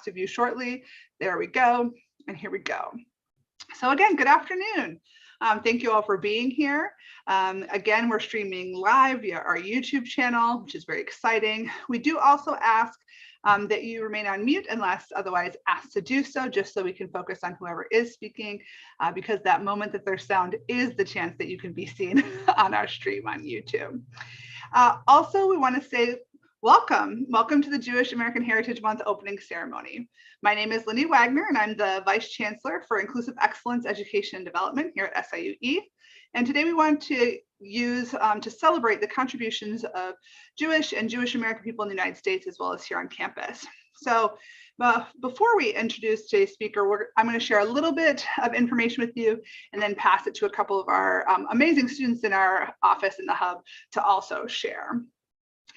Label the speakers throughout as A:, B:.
A: of you shortly. There we go. And here we go. So again, good afternoon. Thank you all for being here. Again, we're streaming live via our YouTube channel, which is very exciting. We do also ask that you remain on mute unless otherwise asked to do so, just so we can focus on whoever is speaking, because that moment that there's sound is the chance that you can be seen on our stream on YouTube. Also, we want to say welcome to the Jewish American Heritage Month opening ceremony. My name is Elie Wiesel, and I'm the Vice Chancellor for Inclusive Excellence Education and Development here at SIUE. And today we want to use to celebrate the contributions of Jewish and Jewish American people in the United States, as well as here on campus. So before we introduce today's speaker, I'm going to share a little bit of information with you and then pass it to a couple of our amazing students in our office in the hub to also share.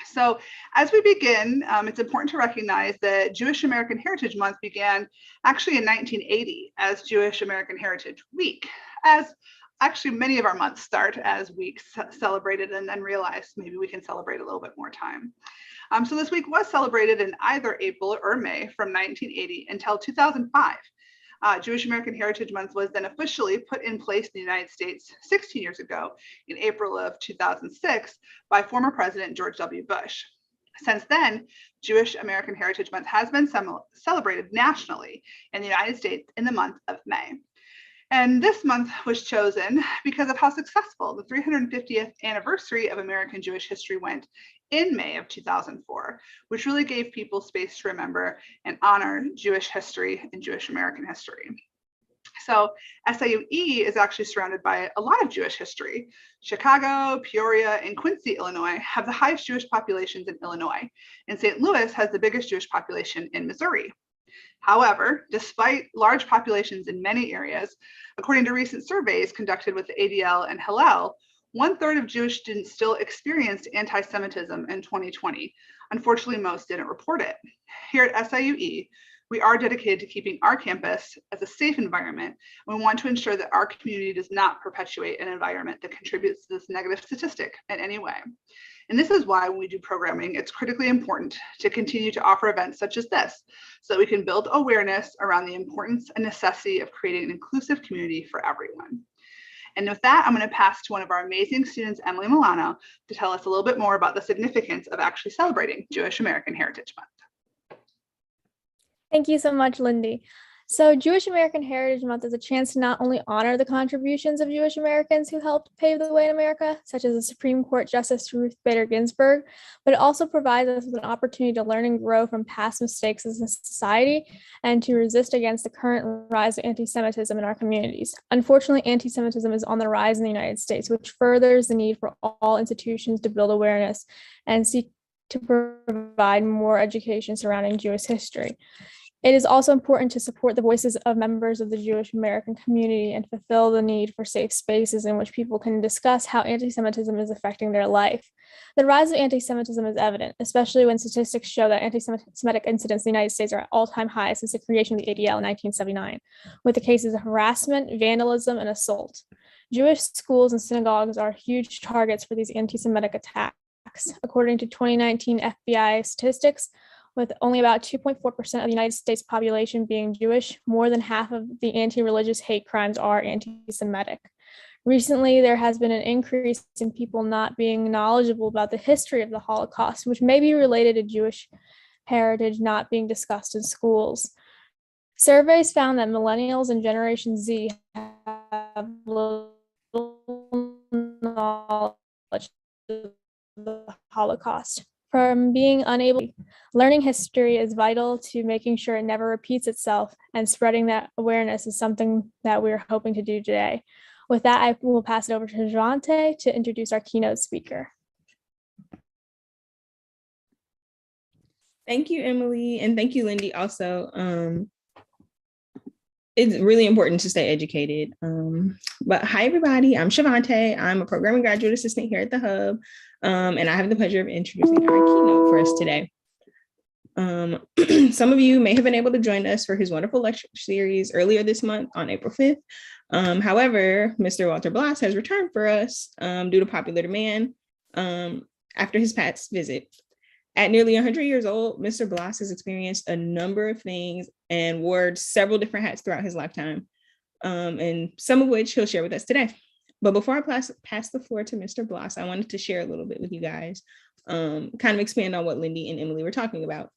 A: So as we begin, it's important to recognize that Jewish American Heritage Month began actually in 1980 as Jewish American Heritage Week, as actually many of our months start as weeks celebrated and then realize maybe we can celebrate a little bit more time. So this week was celebrated in either April or May from 1980 until 2005. Jewish American Heritage Month was then officially put in place in the United States 16 years ago in April of 2006 by former President George W. Bush. Since then, Jewish American Heritage Month has been celebrated nationally in the United States in the month of May. And this month was chosen because of how successful the 350th anniversary of American Jewish history went in May of 2004, which really gave people space to remember and honor Jewish history and Jewish American history. So SIUE is actually surrounded by a lot of Jewish history. Chicago, Peoria, and Quincy, Illinois have the highest Jewish populations in Illinois, and St. Louis has the biggest Jewish population in Missouri. However, despite large populations in many areas, according to recent surveys conducted with the ADL and Hillel, 1/3 of Jewish students still experienced anti-Semitism in 2020. Unfortunately, most didn't report it. Here at SIUE, we are dedicated to keeping our campus as a safe environment, and we want to ensure that our community does not perpetuate an environment that contributes to this negative statistic in any way. And this is why when we do programming, it's critically important to continue to offer events such as this, so that we can build awareness around the importance and necessity of creating an inclusive community for everyone. And with that, I'm going to pass to one of our amazing students, Emily Milano, to tell us a little bit more about the significance of actually celebrating Jewish American Heritage Month.
B: Thank you so much, Lindy. So Jewish American Heritage Month is a chance to not only honor the contributions of Jewish Americans who helped pave the way in America, such as the Supreme Court Justice Ruth Bader Ginsburg, but it also provides us with an opportunity to learn and grow from past mistakes as a society and to resist against the current rise of anti-Semitism in our communities. Unfortunately, anti-Semitism is on the rise in the United States, which furthers the need for all institutions to build awareness and seek to provide more education surrounding Jewish history. It is also important to support the voices of members of the Jewish American community and fulfill the need for safe spaces in which people can discuss how anti-Semitism is affecting their life. The rise of anti-Semitism is evident, especially when statistics show that anti-Semitic incidents in the United States are at all-time highs since the creation of the ADL in 1979, with the cases of harassment, vandalism, and assault. Jewish schools and synagogues are huge targets for these anti-Semitic attacks. According to 2019 FBI statistics, with only about 2.4% of the United States population being Jewish, more than half of the anti-religious hate crimes are anti-Semitic. Recently, there has been an increase in people not being knowledgeable about the history of the Holocaust, which may be related to Jewish heritage not being discussed in schools. Surveys found that millennials and Generation Z have little knowledge of the Holocaust. From being unable, learning history is vital to making sure it never repeats itself, and spreading that awareness is something that we're hoping to do today. With that, I will pass it over to Jante to introduce our keynote speaker.
C: Thank you, Emily, and thank you, Lindy, also. It's really important to stay educated. But hi, everybody. I'm Shavante. I'm a programming graduate assistant here at the Hub, and I have the pleasure of introducing our keynote for us today. Some of you may have been able to join us for his wonderful lecture series earlier this month on April 5th. However, Mr. Walter Blas has returned for us due to popular demand after his past visit. At nearly 100 years old, Mr. Bloss has experienced a number of things and wore several different hats throughout his lifetime, and some of which he'll share with us today. But before I pass the floor to Mr. Bloss, I wanted to share a little bit with you guys, kind of expand on what Lindy and Emily were talking about.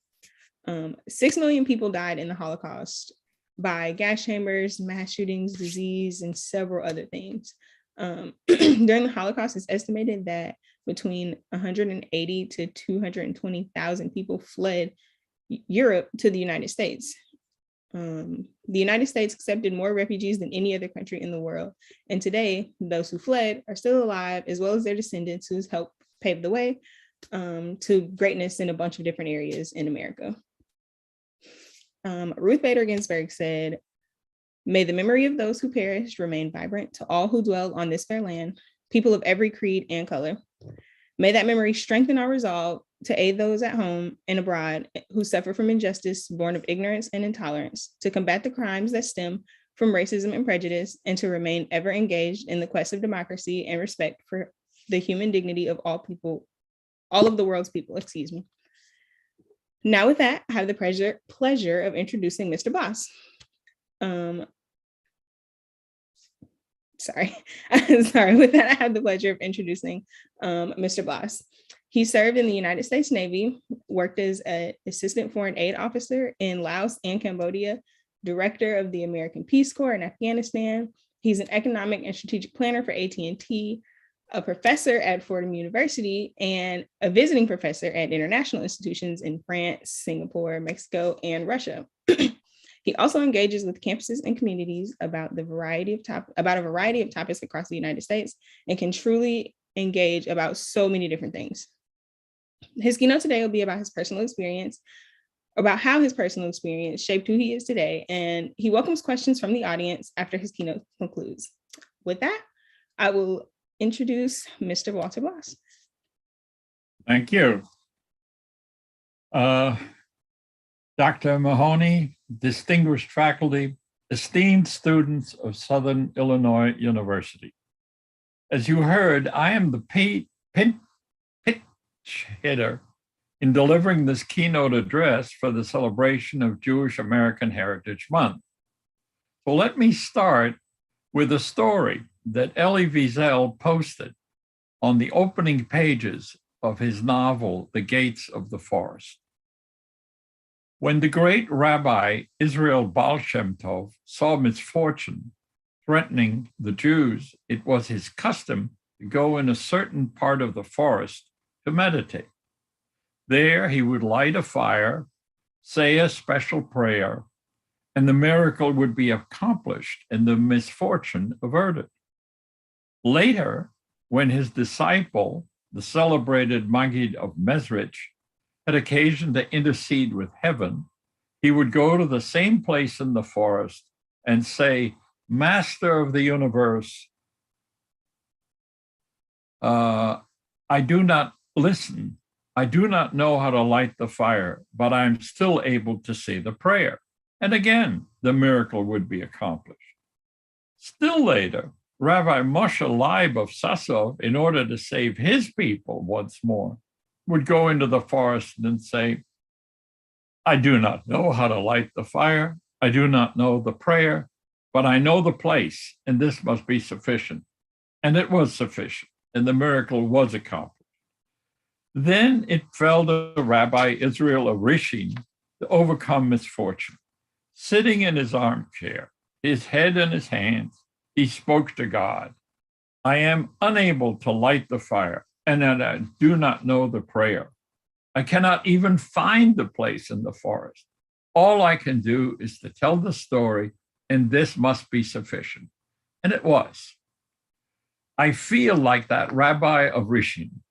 C: 6 million people died in the Holocaust by gas chambers, mass shootings, disease, and several other things. During the Holocaust, it's estimated that between 180 to 220,000 people fled Europe to the United States. The United States accepted more refugees than any other country in the world. And today, those who fled are still alive, as well as their descendants who's helped pave the way to greatness in a bunch of different areas in America. Ruth Bader Ginsburg said, "May the memory of those who perished remain vibrant to all who dwell on this fair land, people of every creed and color. May that memory strengthen our resolve to aid those at home and abroad who suffer from injustice born of ignorance and intolerance, to combat the crimes that stem from racism and prejudice, and to remain ever engaged in the quest of democracy and respect for the human dignity of all people, all of the world's people." Now with that, I have the pleasure of introducing Mr. Bloss. With that, I have the pleasure of introducing Mr. Bloss. He served in the United States Navy, worked as an assistant foreign aid officer in Laos and Cambodia, director of the American Peace Corps in Afghanistan. He's an economic and strategic planner for AT&T, a professor at Fordham University, and a visiting professor at international institutions in France, Singapore, Mexico, and Russia. He also engages with campuses and communities about a variety of topics across the United States, and can truly engage about so many different things. His keynote today will be about how his personal experience shaped who he is today, and he welcomes questions from the audience after his keynote concludes. With that, I will introduce Mr. Walter Bloss.
D: Thank you. Dr. Mahoney, distinguished faculty, esteemed students of Southern Illinois University. As you heard, I am the pitch hitter in delivering this keynote address for the celebration of Jewish American Heritage Month. So let me start with a story that Elie Wiesel posted on the opening pages of his novel, The Gates of the Forest. When the great Rabbi Israel Baal Shem Tov saw misfortune threatening the Jews, it was his custom to go in a certain part of the forest to meditate. There he would light a fire, say a special prayer, and the miracle would be accomplished and the misfortune averted. Later, when his disciple, the celebrated Maggid of Mezrich, had occasion to intercede with heaven, he would go to the same place in the forest and say, "Master of the universe, I do not listen. I do not know how to light the fire, but I'm still able to say the prayer." And again, the miracle would be accomplished. Still later, Rabbi Moshe Leib of Sassov, in order to save his people once more, would go into the forest and say, "I do not know how to light the fire. I do not know the prayer, but I know the place, and this must be sufficient." And it was sufficient, and the miracle was accomplished. Then it fell to Rabbi Israel of Rishon to overcome misfortune. Sitting in his armchair, his head in his hands, he spoke to God. "I am unable to light the fire, and I do not know the prayer. I cannot even find the place in the forest. All I can do is to tell the story, and this must be sufficient." And it was. I feel like that Rabbi of Rishon.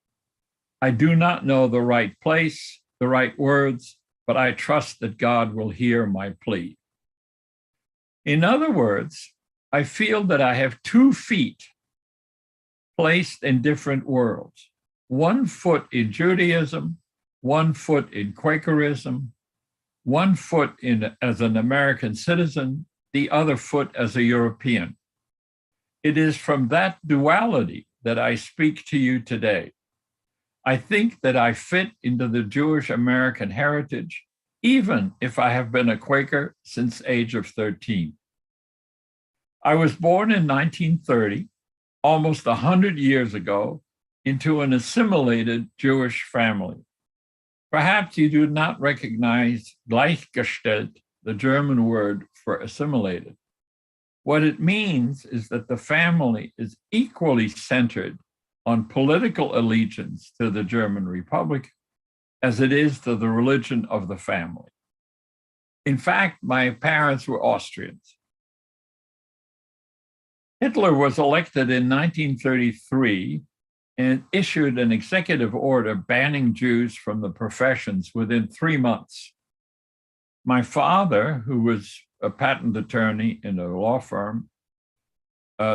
D: I do not know the right place, the right words, but I trust that God will hear my plea. In other words, I feel that I have 2 feet placed in different worlds. 1 foot in Judaism, 1 foot in Quakerism, 1 foot as an American citizen, the other foot as a European. It is from that duality that I speak to you today. I think that I fit into the Jewish American heritage, even if I have been a Quaker since age of 13. I was born in 1930, almost 100 years ago, into an assimilated Jewish family. Perhaps you do not recognize gleichgestellt, the German word for assimilated. What it means is that the family is equally centered on political allegiance to the German Republic as it is to the religion of the family. In fact, my parents were Austrians. Hitler was elected in 1933 and issued an executive order banning Jews from the professions within 3 months. My father, who was a patent attorney in a law firm,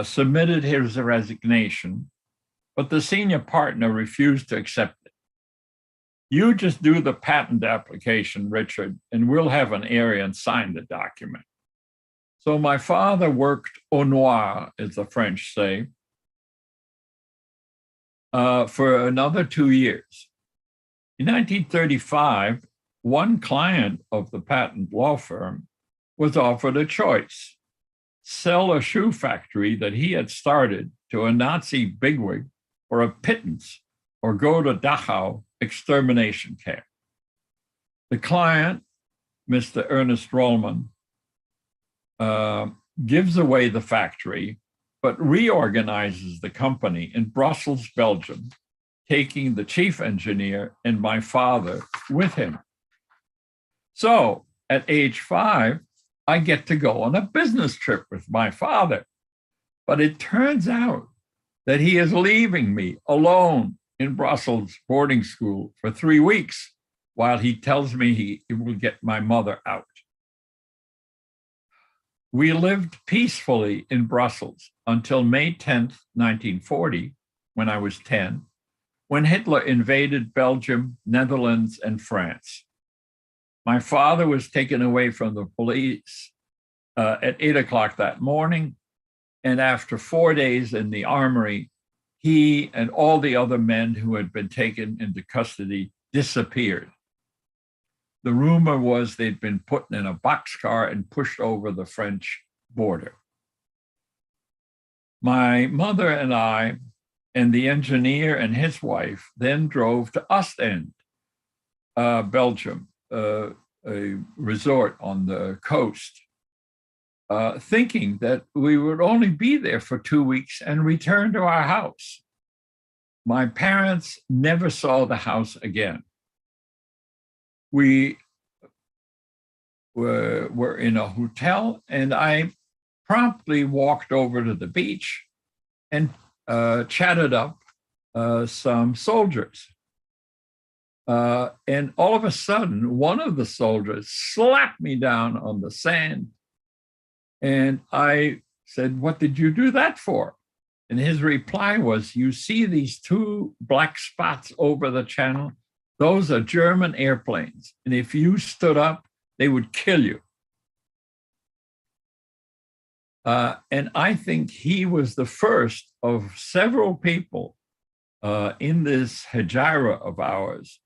D: submitted his resignation, but the senior partner refused to accept it. You just do the patent application, Richard, and we'll have an Aryan sign the document. So my father worked au noir, as the French say, for another 2 years. In 1935, one client of the patent law firm was offered a choice: sell a shoe factory that he had started to a Nazi bigwig for a pittance, or go to Dachau extermination camp. The client, Mr. Ernest Rollman, gives away the factory, but reorganizes the company in Brussels, Belgium, taking the chief engineer and my father with him. So at age 5, I get to go on a business trip with my father. But it turns out that he is leaving me alone in Brussels boarding school for 3 weeks while he tells me he will get my mother out. We lived peacefully in Brussels until May 10th, 1940, when I was 10, when Hitler invaded Belgium, Netherlands, and France. My father was taken away from the police at 8 o'clock that morning, and after 4 days in the armory, he and all the other men who had been taken into custody disappeared. The rumor was they'd been put in a boxcar and pushed over the French border. My mother and I and the engineer and his wife then drove to Ostend, Belgium, a resort on the coast, thinking that we would only be there for 2 weeks and return to our house. My parents never saw the house again. We were in a hotel, and I promptly walked over to the beach and chatted up some soldiers. And all of a sudden, one of the soldiers slapped me down on the sand. And I said, "What did you do that for?" And his reply was, "You see these 2 black spots over the channel? Those are German airplanes. And if you stood up, they would kill you." And I think he was the first of several people in this hegira of ours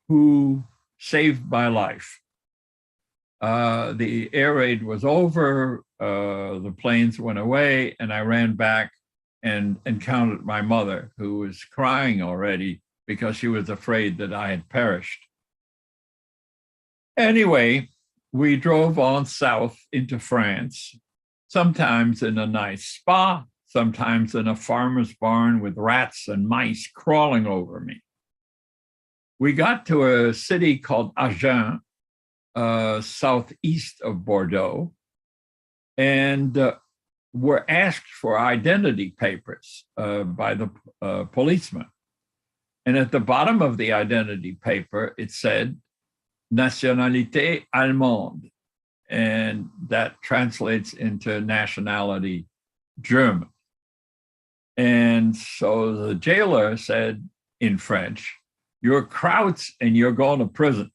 D: who saved my life. The air raid was over, the planes went away, and I ran back and encountered my mother, who was crying already because she was afraid that I had perished. Anyway, we drove on south into France, sometimes in a nice spa, sometimes in a farmer's barn with rats and mice crawling over me. We got to a city called Agen, southeast of Bordeaux, and were asked for identity papers by the policeman. And at the bottom of the identity paper, it said, "Nationalité allemande," and that translates into nationality German. And so the jailer said in French, "You're Krauts and you're going to prison."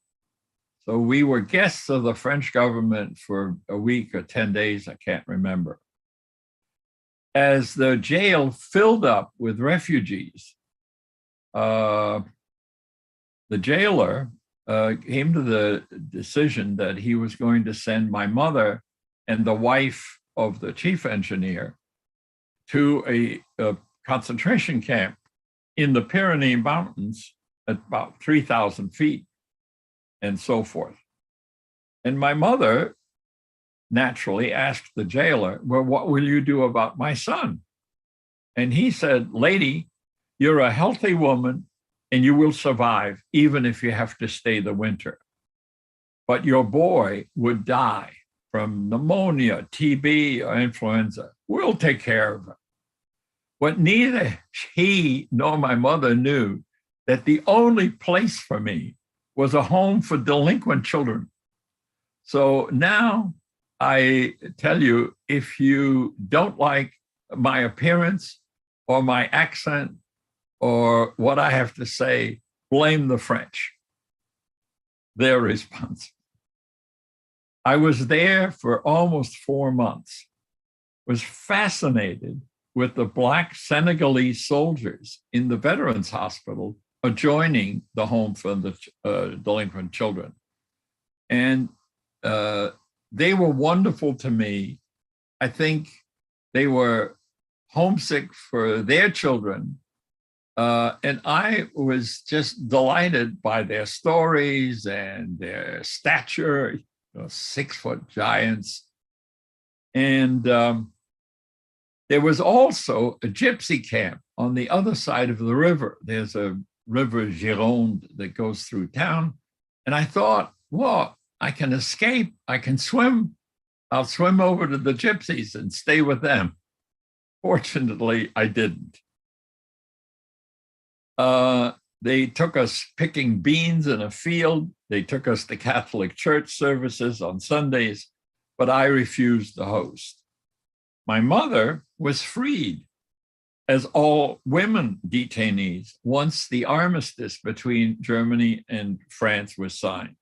D: So we were guests of the French government for a week or 10 days, I can't remember. As the jail filled up with refugees, the jailer came to the decision that he was going to send my mother and the wife of the chief engineer to a concentration camp in the Pyrenees Mountains at about 3,000 feet and so forth. And my mother naturally asked the jailer, well, what will you do about my son? And he said, lady, you're a healthy woman and you will survive even if you have to stay the winter. But your boy would die from pneumonia, TB, or influenza. We'll take care of him. What neither he nor my mother knew that the only place for me was a home for delinquent children. So now I tell you, if you don't like my appearance or my accent or what I have to say, blame the French. They're responsible. I was there for almost 4 months, was fascinated with the Black Senegalese soldiers in the Veterans Hospital adjoining the home for the delinquent children. And they were wonderful to me. I think they were homesick for their children. And I was just delighted by their stories and their stature, 6-foot giants. And there was also a gypsy camp on the other side of the river. There's a river Gironde that goes through town. And I thought, well, I can escape, I can swim. I'll swim over to the gypsies and stay with them. Fortunately, I didn't. They took us picking beans in a field. They took us to Catholic church services on Sundays, but I refused the host. My mother was freed, as all women detainees, once the armistice between Germany and France was signed.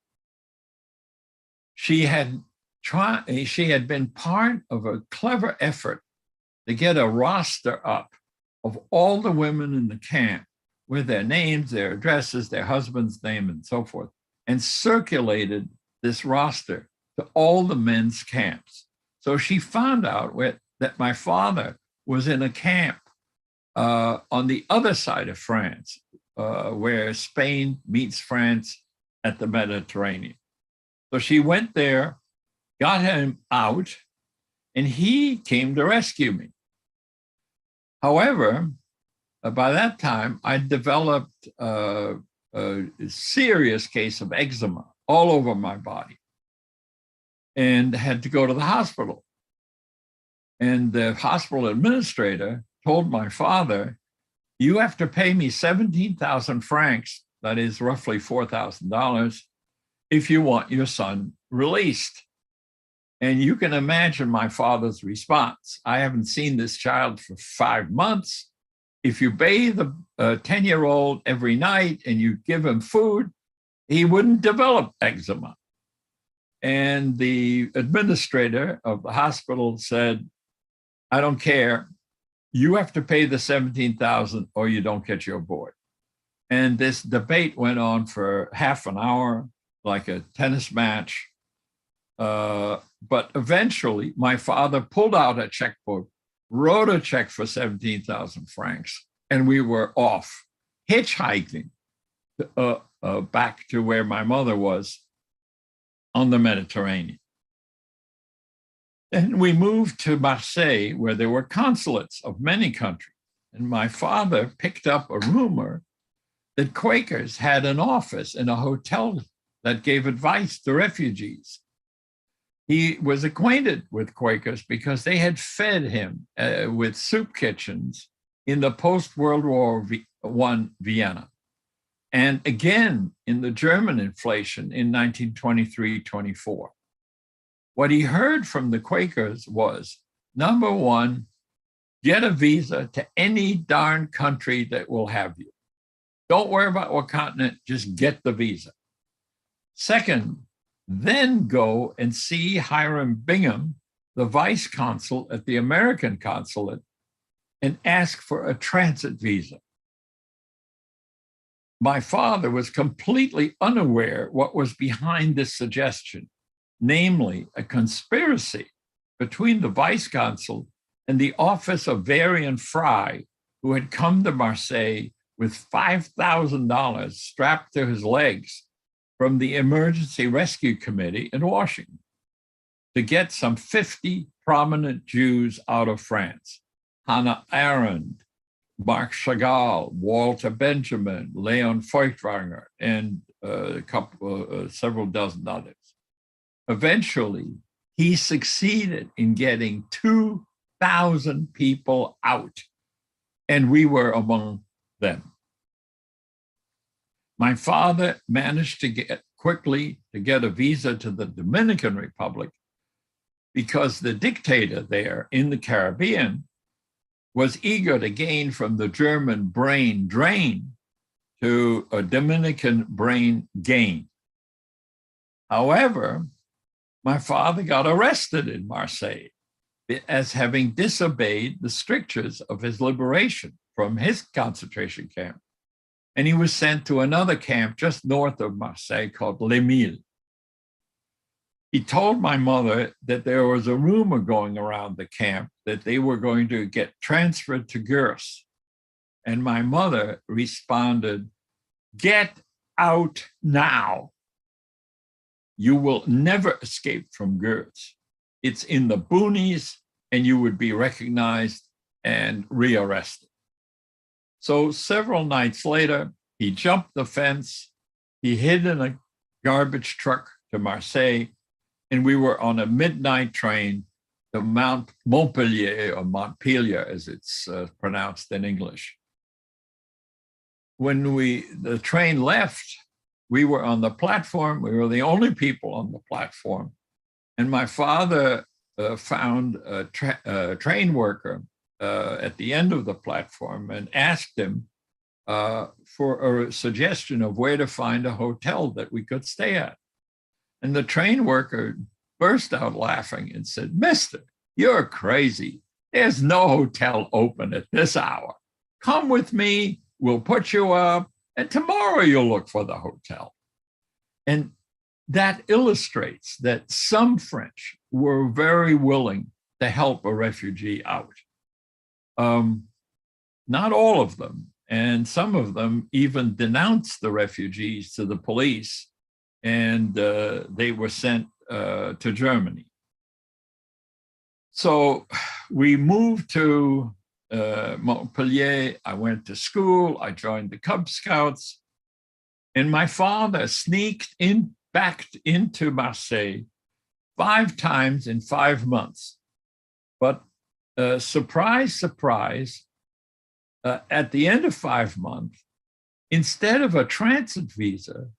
D: She had been part of a clever effort to get a roster up of all the women in the camp with their names, their addresses, their husband's name, and so forth, and circulated this roster to all the men's camps. So she found out that my father was in a camp on the other side of France, where Spain meets France at the Mediterranean. So she went there, got him out, and he came to rescue me. However, by that time, I developed a serious case of eczema all over my body and had to go to the hospital. And the hospital administrator told my father, you have to pay me 17,000 francs, that is roughly $4,000, if you want your son released. And you can imagine my father's response. I haven't seen this child for 5 months. If you bathe a 10-year-old every night and you give him food, he wouldn't develop eczema. And the administrator of the hospital said, I don't care. You have to pay the 17,000 or you don't get your board. And this debate went on for half an hour, like a tennis match. But eventually, my father pulled out a checkbook, wrote a check for 17,000 francs, and we were off, hitchhiking back to where my mother was on the Mediterranean. And we moved to Marseille, where there were consulates of many countries. And my father picked up a rumor that Quakers had an office in a hotel that gave advice to refugees. He was acquainted with Quakers because they had fed him with soup kitchens in the post-World War I Vienna. And again, in the German inflation in 1923-24. What he heard from the Quakers was, number one, get a visa to any darn country that will have you. Don't worry about what continent, just get the visa. Second, then go and see Hiram Bingham, the vice consul at the American consulate, and ask for a transit visa. my father was completely unaware what was behind this suggestion, namely a conspiracy between the vice consul and the office of Varian Fry, who had come to Marseille with $5,000 strapped to his legs from the Emergency Rescue Committee in Washington to get some 50 prominent Jews out of France. Hannah Arendt, Marc Chagall, Walter Benjamin, Leon Feuchtwanger, and several dozen others. Eventually, he succeeded in getting 2,000 people out, and we were among them. My father managed to get a visa to the Dominican Republic because the dictator there in the Caribbean was eager to gain from the German brain drain to a Dominican brain gain. However, my father got arrested in Marseille as having disobeyed the strictures of his liberation from his concentration camp. And he was sent to another camp just north of Marseille called Les Milles. He told my mother that there was a rumor going around the camp that they were going to get transferred to Gurs. And my mother responded, "Get out now. You will never escape from Gurs. It's in the boonies and you would be recognized and rearrested." So several nights later, he jumped the fence, he hid in a garbage truck to Marseille, and we were on a midnight train to Montpellier, or Montpelier as it's pronounced in English. When the train left, we were on the platform. We were the only people on the platform. And my father found a train worker at the end of the platform and asked him for a suggestion of where to find a hotel that we could stay at. And the train worker burst out laughing and said, "Mister, you're crazy. There's no hotel open at this hour. Come with me, we'll put you up, and tomorrow you'll look for the hotel." And that illustrates that some French were very willing to help a refugee out. Not all of them, and some of them even denounced the refugees to the police, and they were sent to Germany. So we moved to Montpellier. I went to school. I joined the Cub Scouts. And my father sneaked back into Marseille 5 times in 5 months. But surprise, surprise, at the end of 5 months, instead of a transit visa,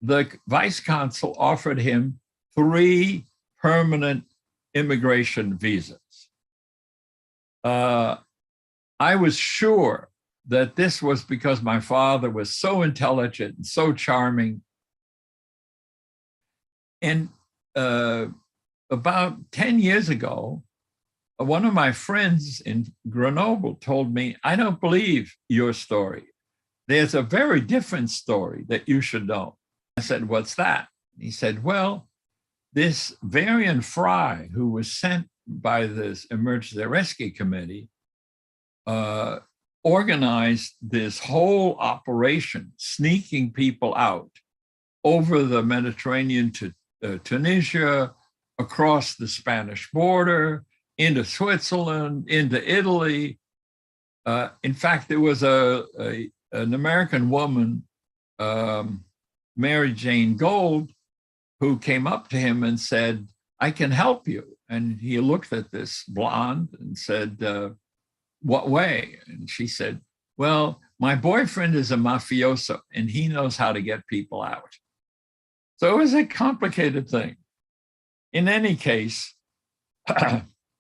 D: the vice consul offered him 3 permanent immigration visas. I was sure that this was because my father was so intelligent and so charming. And about 10 years ago, one of my friends in Grenoble told me, "I don't believe your story. There's a very different story that you should know." I said, "What's that?" He said, "Well, this Varian Fry, who was sent by this Emergency Rescue Committee, organized this whole operation, sneaking people out over the Mediterranean to Tunisia, across the Spanish border, into Switzerland, into Italy. In fact, there was an American woman, Mary Jane Gold, who came up to him and said, "I can help you." And he looked at this blonde and said, "What way?" And she said, "Well, my boyfriend is a mafioso and he knows how to get people out." So it was a complicated thing. In any case,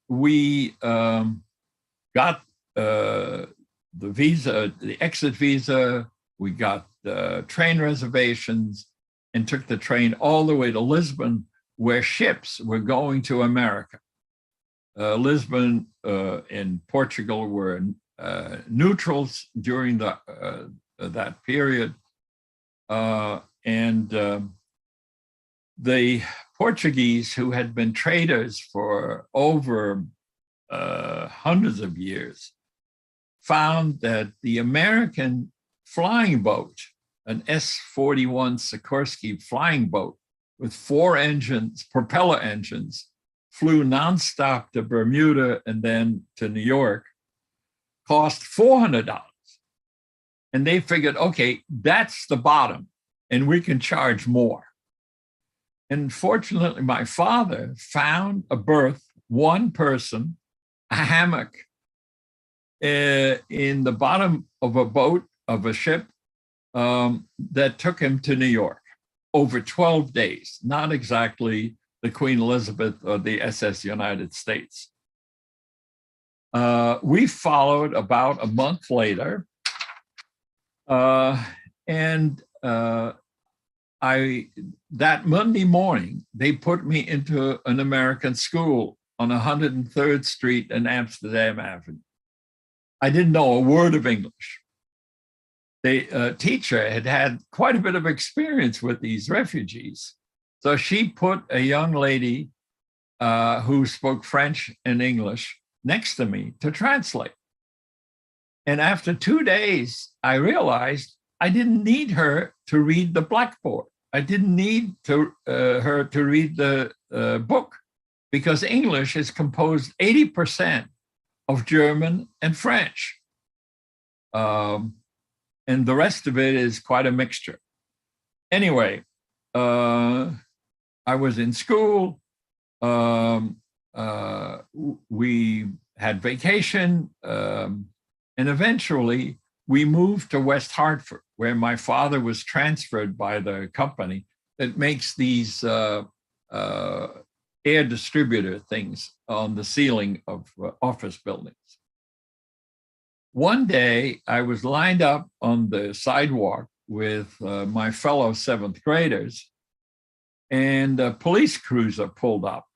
D: we got the visa, the exit visa, we got train reservations and took the train all the way to Lisbon, where ships were going to America. Lisbon and Portugal were neutrals during the that period. The Portuguese, who had been traders for over hundreds of years, found that the American flying boat, an S-41 Sikorsky flying boat with 4 engines, propeller engines, flew nonstop to Bermuda and then to New York, cost $400. And they figured, okay, that's the bottom, and we can charge more. And fortunately, my father found a berth, one person, a hammock in the bottom of a boat, of a ship, that took him to New York over 12 days, not exactly the Queen Elizabeth or the SS United States. We followed about a month later, that Monday morning, they put me into an American school on 103rd Street and Amsterdam Avenue. I didn't know a word of English. The teacher had had quite a bit of experience with these refugees. So she put a young lady who spoke French and English next to me to translate. And after 2 days, I realized I didn't need her to read the blackboard. I didn't need her to read the book, because English is composed 80% of German and French. And the rest of it is quite a mixture. Anyway, I was in school. We had vacation. And eventually we moved to West Hartford, where my father was transferred by the company that makes these air distributor things on the ceiling of office buildings. One day I was lined up on the sidewalk with my fellow 7th graders, and a police cruiser pulled up,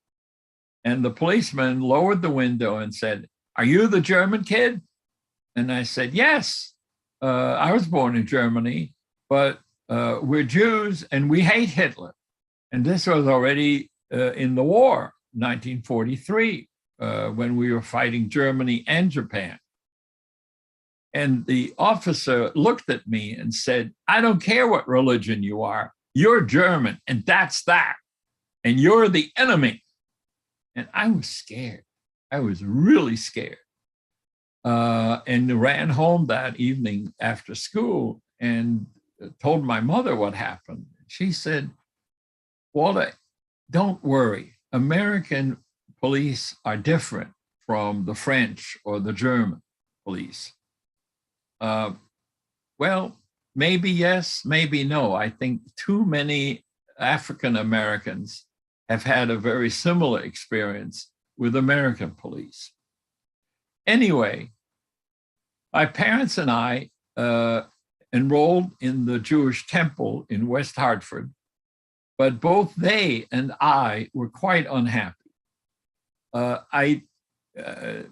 D: and the policeman lowered the window and said, "Are you the German kid?" And I said, "Yes, I was born in Germany, but we're Jews and we hate Hitler." And this was already in the war, 1943, when we were fighting Germany and Japan. And the officer looked at me and said, "I don't care what religion you are, you're German, and that's that. And you're the enemy." And I was scared. I was really scared. And ran home that evening after school and told my mother what happened. She said, "Walter, don't worry. American police are different from the French or the German police." Well, maybe yes, maybe no. I think too many African Americans have had a very similar experience with American police. Anyway, my parents and I enrolled in the Jewish temple in West Hartford, but both they and I were quite unhappy.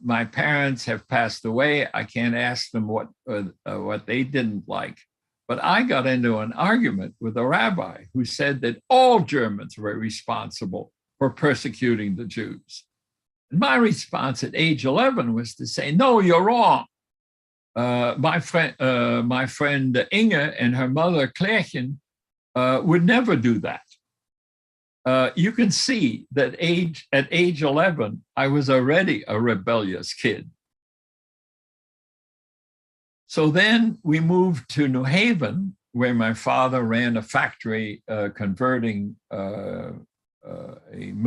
D: My parents have passed away. I can't ask them what they didn't like, but I got into an argument with a rabbi who said that all Germans were responsible for persecuting the Jews. And my response at age 11 was to say, "No, you're wrong. My friend Inge and her mother Klärchen would never do that." You can see that at age 11, I was already a rebellious kid. So then we moved to New Haven, where my father ran a factory converting a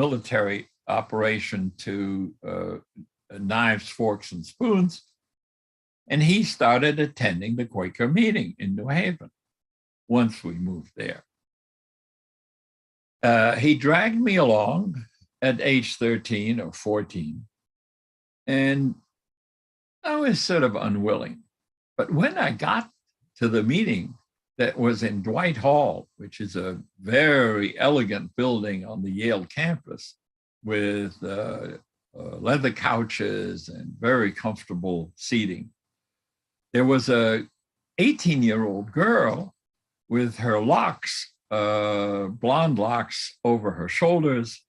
D: military operation to knives, forks, and spoons. And he started attending the Quaker meeting in New Haven once we moved there. He dragged me along at age 13 or 14, and I was sort of unwilling. But when I got to the meeting that was in Dwight Hall, which is a very elegant building on the Yale campus with leather couches and very comfortable seating, there was a 18-year-old girl with her locks, blonde locks over her shoulders,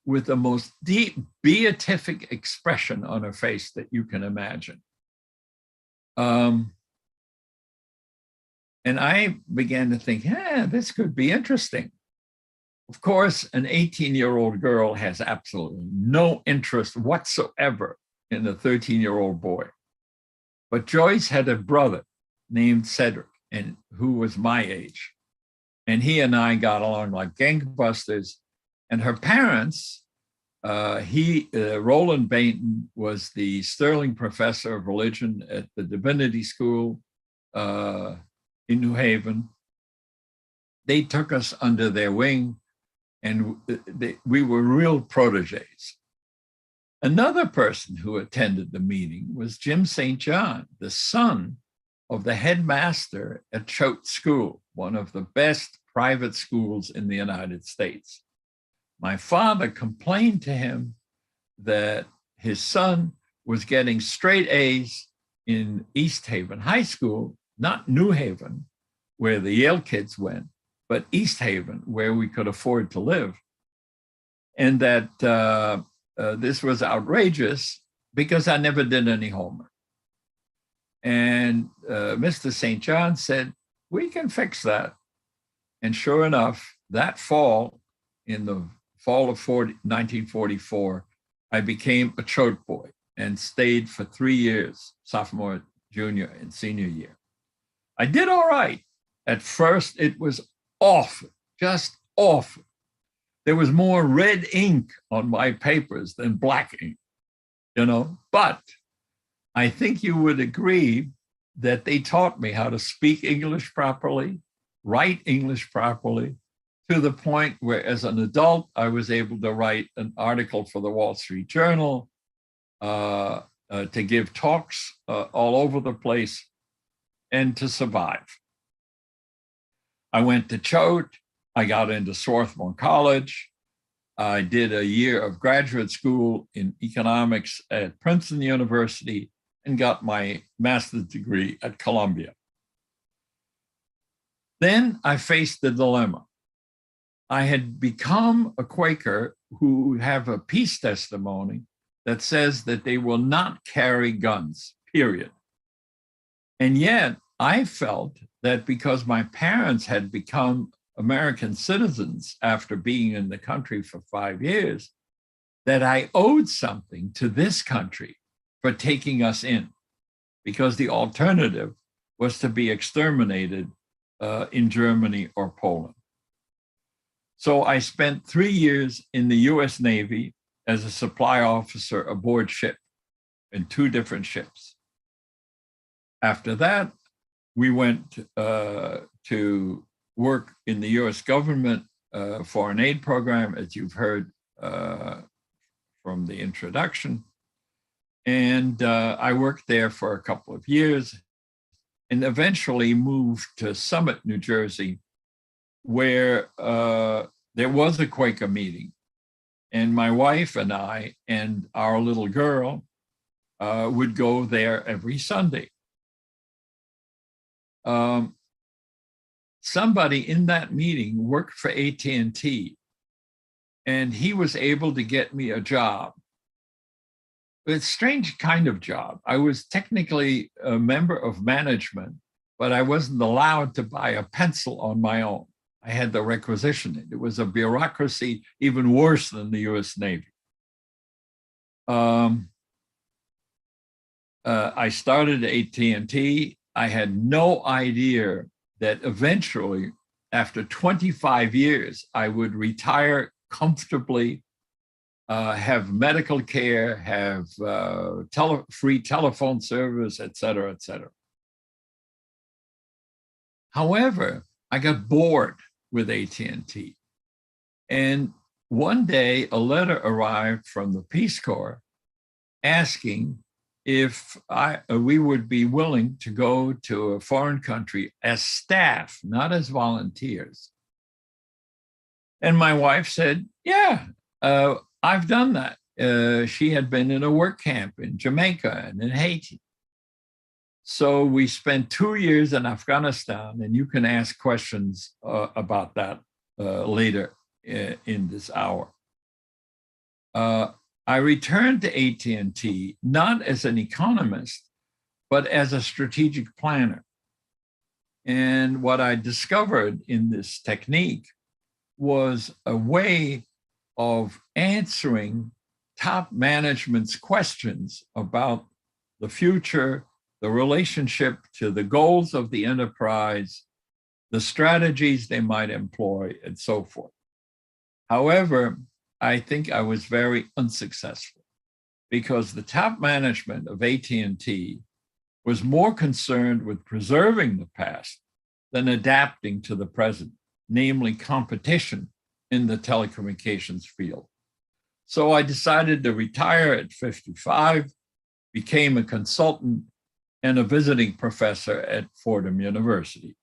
D: with the most deep beatific expression on her face that you can imagine. And I began to think, this could be interesting. Of course, an 18-year-old girl has absolutely no interest whatsoever in a 13-year-old boy. But Joyce had a brother named Cedric, and who was my age. And he and I got along like gangbusters. And her parents, Roland Bainton was the Sterling Professor of Religion at the Divinity School in New Haven. They took us under their wing, and we were real proteges. Another person who attended the meeting was Jim St. John, the son of the headmaster at Choate School, one of the best private schools in the United States. My father complained to him that his son was getting straight A's in East Haven High School, not New Haven, where the Yale kids went, but East Haven, where we could afford to live. And that this was outrageous because I never did any homework. And Mr. St. John said, we can fix that. And sure enough, that fall, in the fall of 1944, I became a Choate boy and stayed for 3 years, sophomore, junior, and senior year. I did all right. At first, it was awful, just awful. There was more red ink on my papers than black ink, but I think you would agree that they taught me how to speak English properly, write English properly, to the point where as an adult, I was able to write an article for the Wall Street Journal, to give talks all over the place, and to survive. I went to Choate. I got into Swarthmore College. I did a year of graduate school in economics at Princeton University and got my master's degree at Columbia. Then I faced the dilemma. I had become a Quaker who have a peace testimony that says that they will not carry guns, period. And yet I felt that because my parents had become American citizens after being in the country for 5 years, that I owed something to this country for taking us in, because the alternative was to be exterminated in Germany or Poland. So I spent 3 years in the US Navy as a supply officer aboard ship in 2 different ships. After that, we went to work in the US government foreign aid program, as you've heard from the introduction. And I worked there for a couple of years and eventually moved to Summit, New Jersey, where there was a Quaker meeting. And my wife and I and our little girl would go there every Sunday. Somebody in that meeting worked for AT&T, and he was able to get me a job. It's a strange kind of job. I was technically a member of management, but I wasn't allowed to buy a pencil on my own. I had to requisition it. It was a bureaucracy even worse than the US Navy. I started at AT&T. I had no idea that eventually, after 25 years, I would retire comfortably, have medical care, have free telephone service, et cetera, et cetera. However, I got bored with AT&T. And one day, a letter arrived from the Peace Corps asking if we would be willing to go to a foreign country as staff, not as volunteers. And my wife said, yeah, I've done that. She had been in a work camp in Jamaica and in Haiti. So we spent 2 years in Afghanistan, and you can ask questions about that later in this hour. I returned to AT&T not as an economist, but as a strategic planner. And what I discovered in this technique was a way of answering top management's questions about the future, the relationship to the goals of the enterprise, the strategies they might employ, and so forth. However, I think I was very unsuccessful because the top management of AT&T was more concerned with preserving the past than adapting to the present, namely competition in the telecommunications field. So I decided to retire at 55, became a consultant and a visiting professor at Fordham University.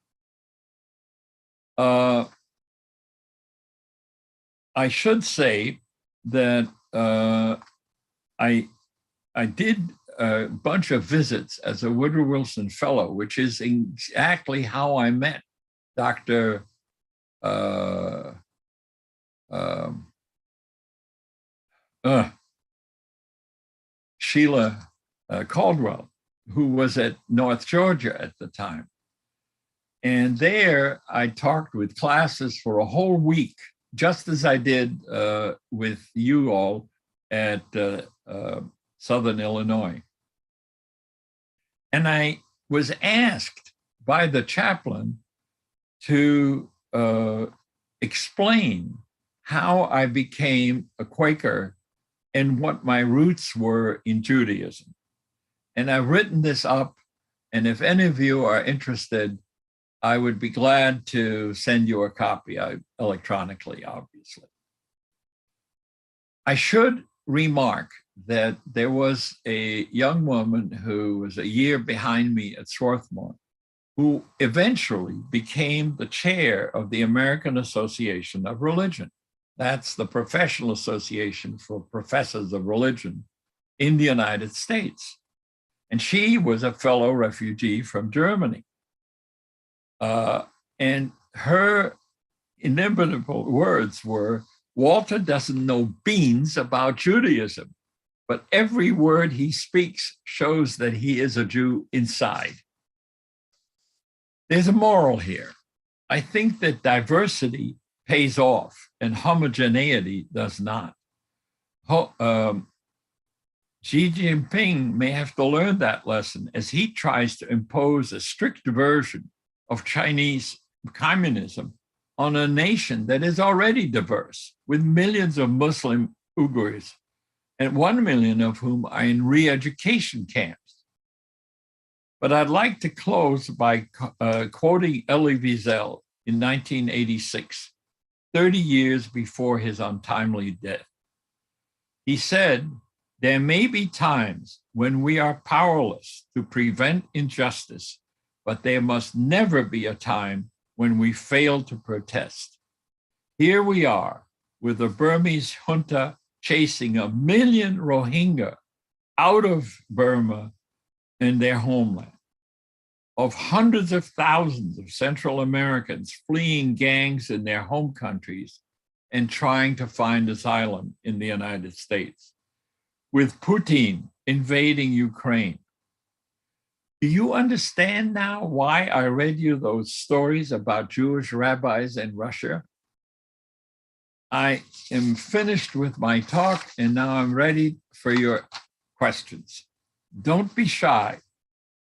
D: I should say that I did a bunch of visits as a Woodrow Wilson Fellow, which is exactly how I met Dr. Sheila Caldwell, who was at North Georgia at the time. And there I talked with classes for a whole week, just as I did with you all at Southern Illinois. And I was asked by the chaplain to explain how I became a Quaker and what my roots were in Judaism. And I've written this up, and if any of you are interested, I would be glad to send you a copy electronically, obviously. I should remark that there was a young woman who was a year behind me at Swarthmore, who eventually became the chair of the American Association of Religion. That's the professional association for professors of religion in the United States. And she was a fellow refugee from Germany. And her inimitable words were, Walter doesn't know beans about Judaism, but every word he speaks shows that he is a Jew inside. There's a moral here. I think that diversity pays off and homogeneity does not. Xi Jinping may have to learn that lesson as he tries to impose a strict version of Chinese communism on a nation that is already diverse, with millions of Muslim Uyghurs, and 1 million of whom are in re-education camps. But I'd like to close by quoting Elie Wiesel in 1986, 30 years before his untimely death. He said, "There may be times when we are powerless to prevent injustice, but there must never be a time when we fail to protest. Here we are with the Burmese junta chasing 1 million Rohingya out of Burma and their homeland, of hundreds of thousands of Central Americans fleeing gangs in their home countries and trying to find asylum in the United States, with Putin invading Ukraine. Do you understand now why I read you those stories about Jewish rabbis in Russia? I am finished with my talk, and now I'm ready for your questions. Don't be shy.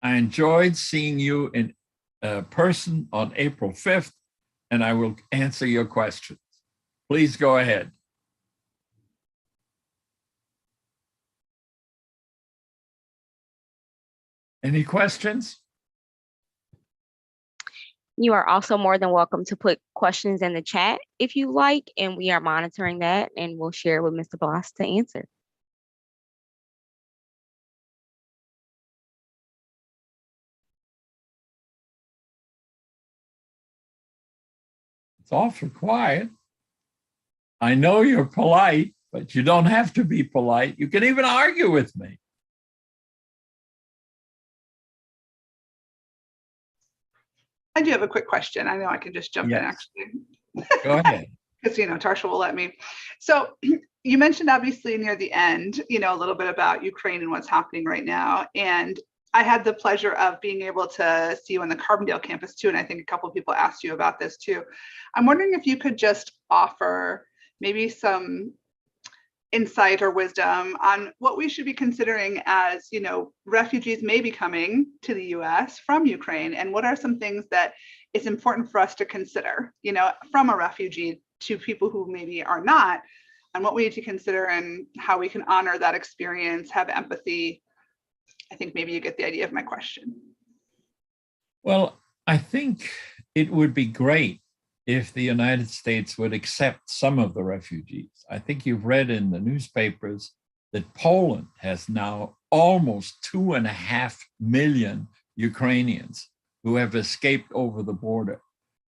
D: I enjoyed seeing you in person on April 5th, and I will answer your questions. Please go ahead. Any questions?
E: You are also more than welcome to put questions in the chat if you like, and we are monitoring that and we'll share with Mr. Bloss to answer.
D: It's awfully quiet. I know you're polite, but you don't have to be polite. You can even argue with me.
A: I do have a quick question. I know I can just jump in
D: Yes.
A: actually,
D: Go ahead.
A: because, Tarsha will let me. So you mentioned obviously near the end, a little bit about Ukraine and what's happening right now. And I had the pleasure of being able to see you on the Carbondale campus too. And I think a couple of people asked you about this too. I'm wondering if you could just offer maybe some insight or wisdom on what we should be considering as, refugees may be coming to the US from Ukraine, and what are some things that it's important for us to consider, from a refugee to people who maybe are not, and what we need to consider and how we can honor that experience, have empathy. I think maybe you get the idea of my question.
D: Well, I think it would be great if the United States would accept some of the refugees. I think you've read in the newspapers that Poland has now almost 2.5 million Ukrainians who have escaped over the border.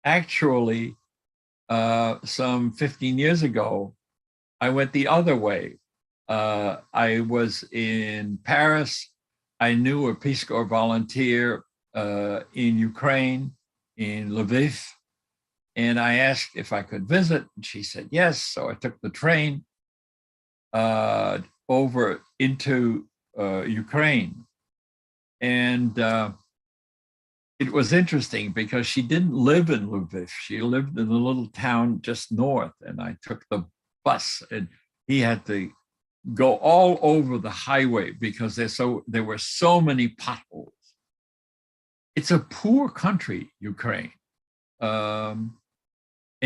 D: Actually, some 15 years ago, I went the other way. I was in Paris. I knew a Peace Corps volunteer in Ukraine, in Lviv. And I asked if I could visit, and she said yes. So I took the train over into Ukraine. And it was interesting because she didn't live in Lviv. She lived in a little town just north. And I took the bus, and he had to go all over the highway because there were so many potholes. It's a poor country, Ukraine.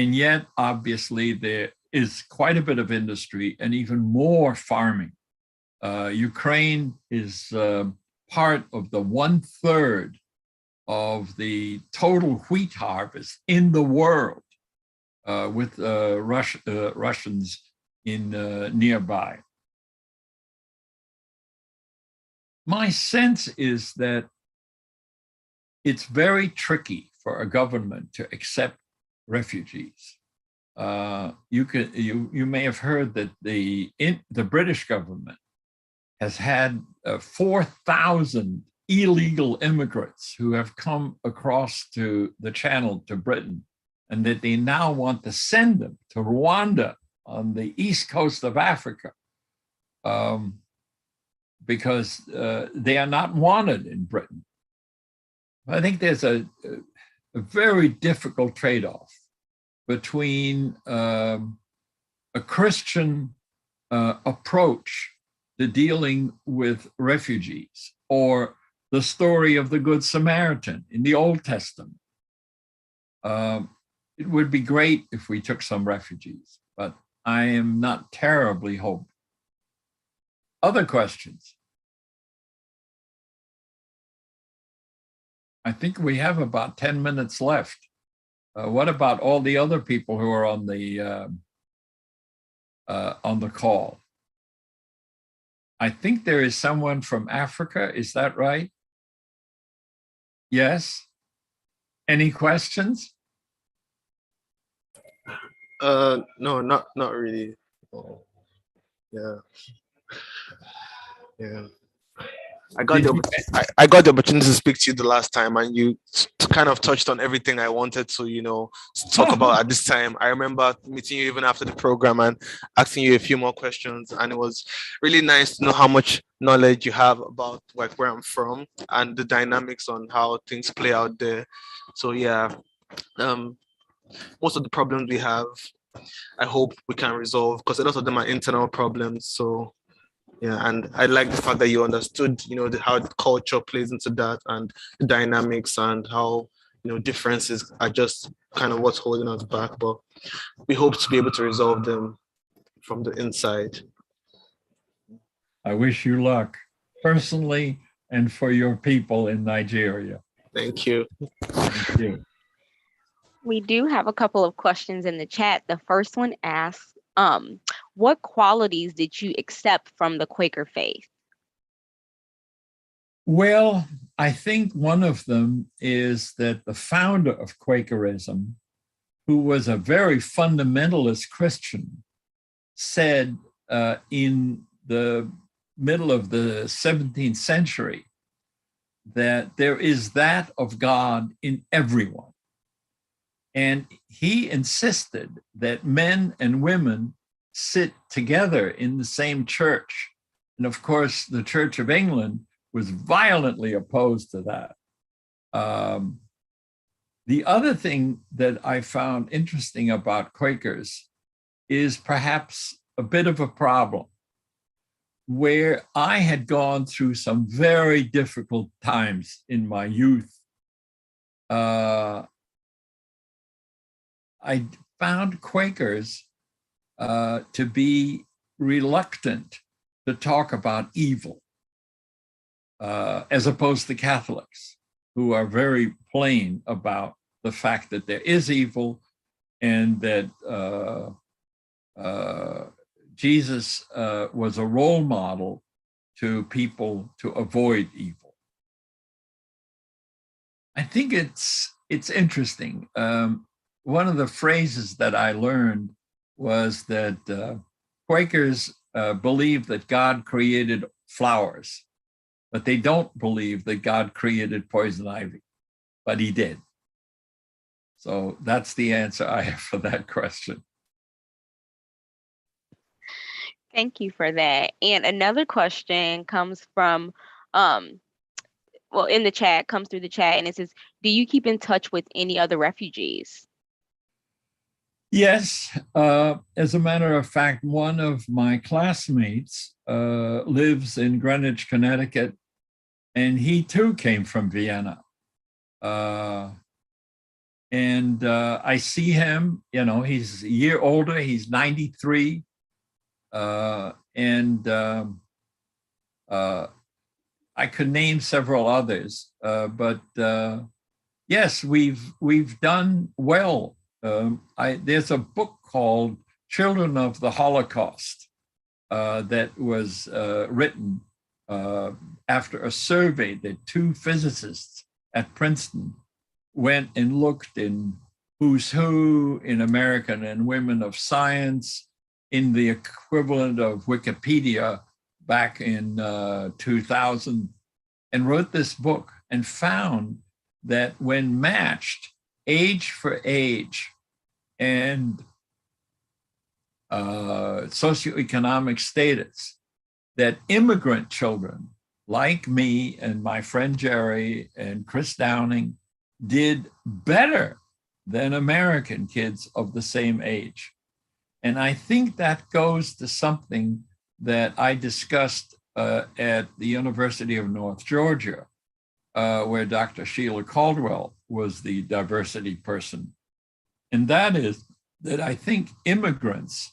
D: And yet, obviously, there is quite a bit of industry and even more farming. Ukraine is part of the 1/3 of the total wheat harvest in the world, with Russians in nearby. My sense is that it's very tricky for a government to accept refugees. You may have heard that the British government has had 4,000 illegal immigrants who have come across to the Channel to Britain, and that they now want to send them to Rwanda on the east coast of Africa, because they are not wanted in Britain. I think there's a very difficult trade-off between a Christian approach to dealing with refugees, or the story of the Good Samaritan in the Old Testament. It would be great if we took some refugees, but I am not terribly hopeful. Other questions? I think we have about 10 minutes left. What about all the other people who are on the call? I think there is someone from Africa. Is that right? Yes. Any questions?
F: No, not really. Oh, yeah. I got the opportunity to speak to you the last time, and you kind of touched on everything I wanted to, talk about at this time. I remember meeting you even after the program and asking you a few more questions, and it was really nice to know how much knowledge you have about where I'm from and the dynamics on how things play out there. So yeah, most of the problems we have, I hope we can resolve, because a lot of them are internal problems. So yeah, and I like the fact that you understood, how the culture plays into that, and the dynamics, and how, differences are just kind of what's holding us back. But we hope to be able to resolve them from the inside.
D: I wish you luck, personally, and for your people in Nigeria.
F: Thank you.
D: Thank you.
E: We do have a couple of questions in the chat. The first one asks, what qualities did you accept from the Quaker faith?
D: Well, I think one of them is that the founder of Quakerism, who was a very fundamentalist Christian, said in the middle of the 17th century that there is that of God in everyone. And he insisted that men and women sit together in the same church. And of course, the Church of England was violently opposed to that. The other thing that I found interesting about Quakers is perhaps a bit of a problem, where I had gone through some very difficult times in my youth. I found Quakers to be reluctant to talk about evil, as opposed to Catholics, who are very plain about the fact that there is evil and that Jesus was a role model to people to avoid evil. I think it's interesting. One of the phrases that I learned was that Quakers believe that God created flowers, but they don't believe that God created poison ivy, but he did. So that's the answer I have for that question.
E: Thank you for that. And another question comes from, well, in the chat, comes through the chat, and it says, do you keep in touch with any other refugees?
D: Yes, as a matter of fact, one of my classmates lives in Greenwich, Connecticut, and he too came from Vienna. And I see him, you know, he's a year older, he's 93. I could name several others, but yes, we've done well. There's a book called Children of the Holocaust that was written after a survey that two physicists at Princeton went and looked in who's who in American and Women of Science, in the equivalent of Wikipedia back in 2000, and wrote this book and found that when matched age for age and socioeconomic status, that immigrant children like me and my friend Jerry and Chris Downing did better than American kids of the same age. And I think that goes to something that I discussed at the University of North Georgia, where Dr. Sheila Caldwell was the diversity person. And that is that I think immigrants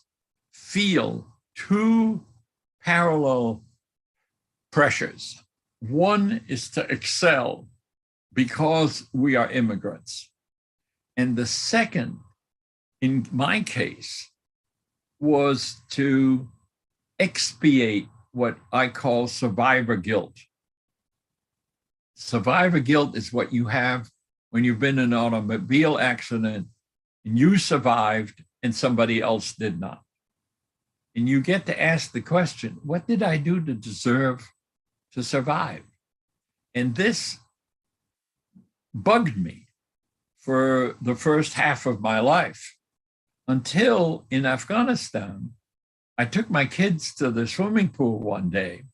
D: feel two parallel pressures. One is to excel because we are immigrants. And the second, in my case, was to expiate what I call survivor guilt. Survivor guilt is what you have when you've been in an automobile accident and you survived and somebody else did not. And you get to ask the question, what did I do to deserve to survive? And this bugged me for the first half of my life, until in Afghanistan, I took my kids to the swimming pool one day,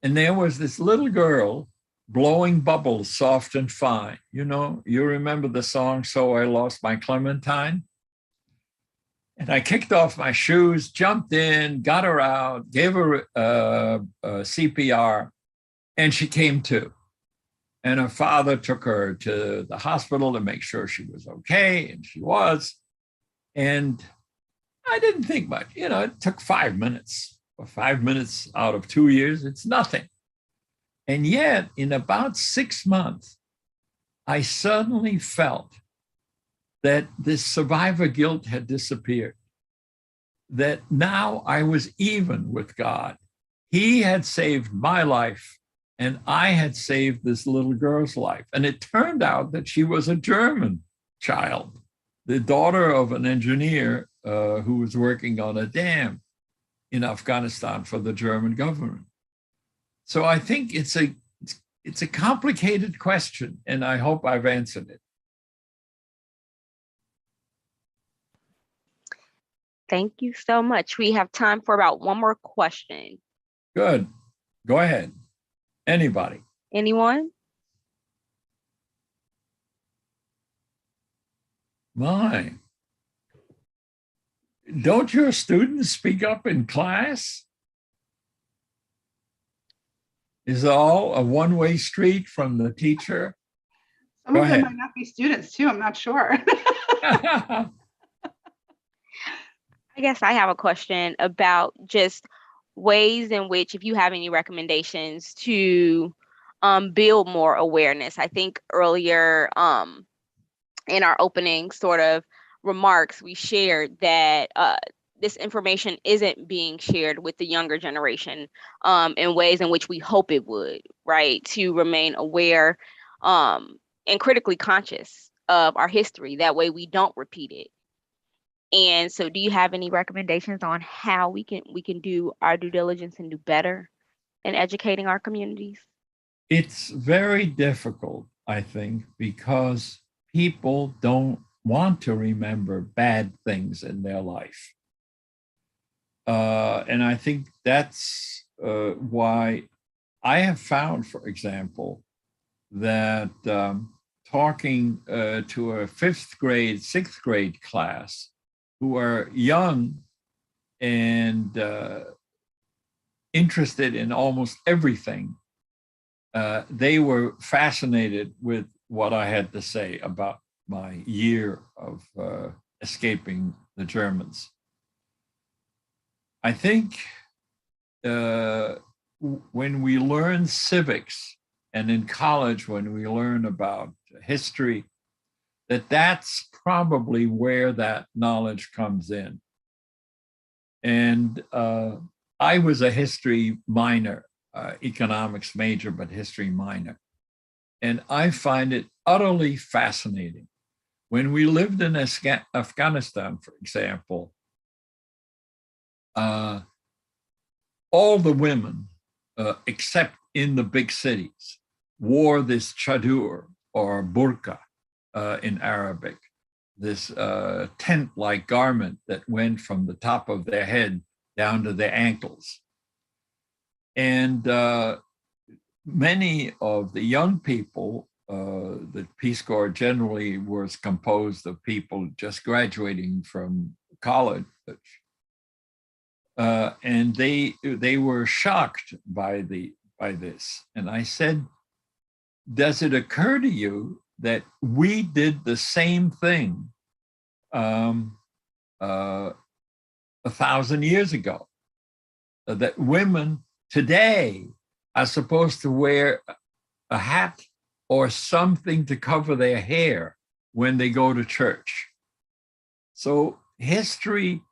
D: and there was this little girl blowing bubbles soft and fine. You know, you remember the song, So I Lost My Clementine? And I kicked off my shoes, jumped in, got her out, gave her CPR, and she came to. And her father took her to the hospital to make sure she was okay, and she was. And I didn't think much. You know, it took 5 minutes, or 5 minutes out of 2 years, it's nothing. And yet, in about 6 months, I suddenly felt that this survivor guilt had disappeared, that now I was even with God. He had saved my life, and I had saved this little girl's life. And it turned out that she was a German child, the daughter of an engineer who was working on a dam in Afghanistan for the German government. So I think it's it's a complicated question, and I hope I've answered it.
E: Thank you so much. We have time for about one more question.
D: Good. Go ahead. Anybody?
E: Anyone?
D: My. Don't your students speak up in class? Is it all a one-way street from the teacher?
A: Some of them might not be students too, I'm not sure.
E: I guess I have a question about just ways in which, if you have any recommendations to build more awareness. I think earlier in our opening sort of remarks, we shared that this information isn't being shared with the younger generation in ways in which we hope it would, right? To remain aware and critically conscious of our history. That way we don't repeat it. And so do you have any recommendations on how we can do our due diligence and do better in educating our communities?
D: It's very difficult, I think, because people don't want to remember bad things in their life. And I think that's why I have found, for example, that talking to a 5th grade, 6th grade class who are young and interested in almost everything, they were fascinated with what I had to say about my year of escaping the Germans. I think when we learn civics, and in college when we learn about history, that's probably where that knowledge comes in. And I was a history minor, economics major, but history minor. And I find it utterly fascinating. When we lived in Afghanistan, for example, all the women, except in the big cities, wore this chadur or burqa in Arabic, this tent-like garment that went from the top of their head down to their ankles. And many of the young people, the Peace Corps generally was composed of people just graduating from college. And they were shocked by this. And I said, does it occur to you that we did the same thing 1,000 years ago? That women today are supposed to wear a hat or something to cover their hair when they go to church. So history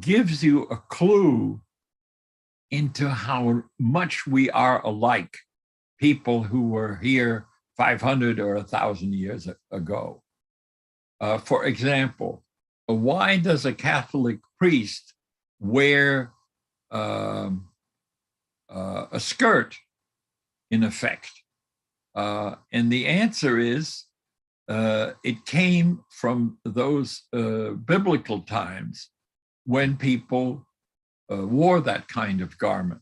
D: gives you a clue into how much we are alike, people who were here 500 or 1,000 years ago. For example, why does a Catholic priest wear a skirt, in effect? And the answer is, it came from those biblical times when people wore that kind of garment.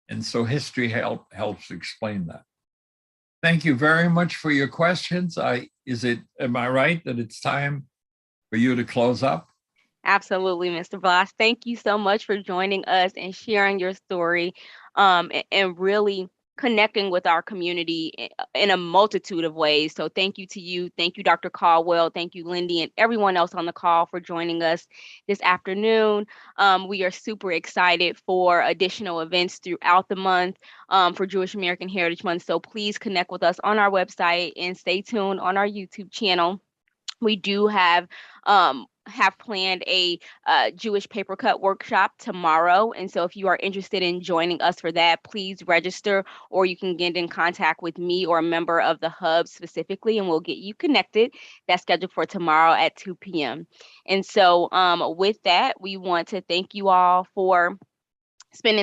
D: And so history helps explain that. Thank you very much for your questions. Am I right that it's time for you to close up?
E: Absolutely, Mr. Blas. Thank you so much for joining us and sharing your story and really connecting with our community in a multitude of ways. So thank you to you. Thank you, Dr. Caldwell. Thank you, Lindy, and everyone else on the call for joining us this afternoon. We are super excited for additional events throughout the month for Jewish American Heritage Month. So please connect with us on our website and stay tuned on our YouTube channel. We do have planned a Jewish paper cut workshop tomorrow. And so if you are interested in joining us for that, please register, or you can get in contact with me or a member of the hub specifically, and we'll get you connected. That's scheduled for tomorrow at 2 p.m. And so with that, we want to thank you all for spending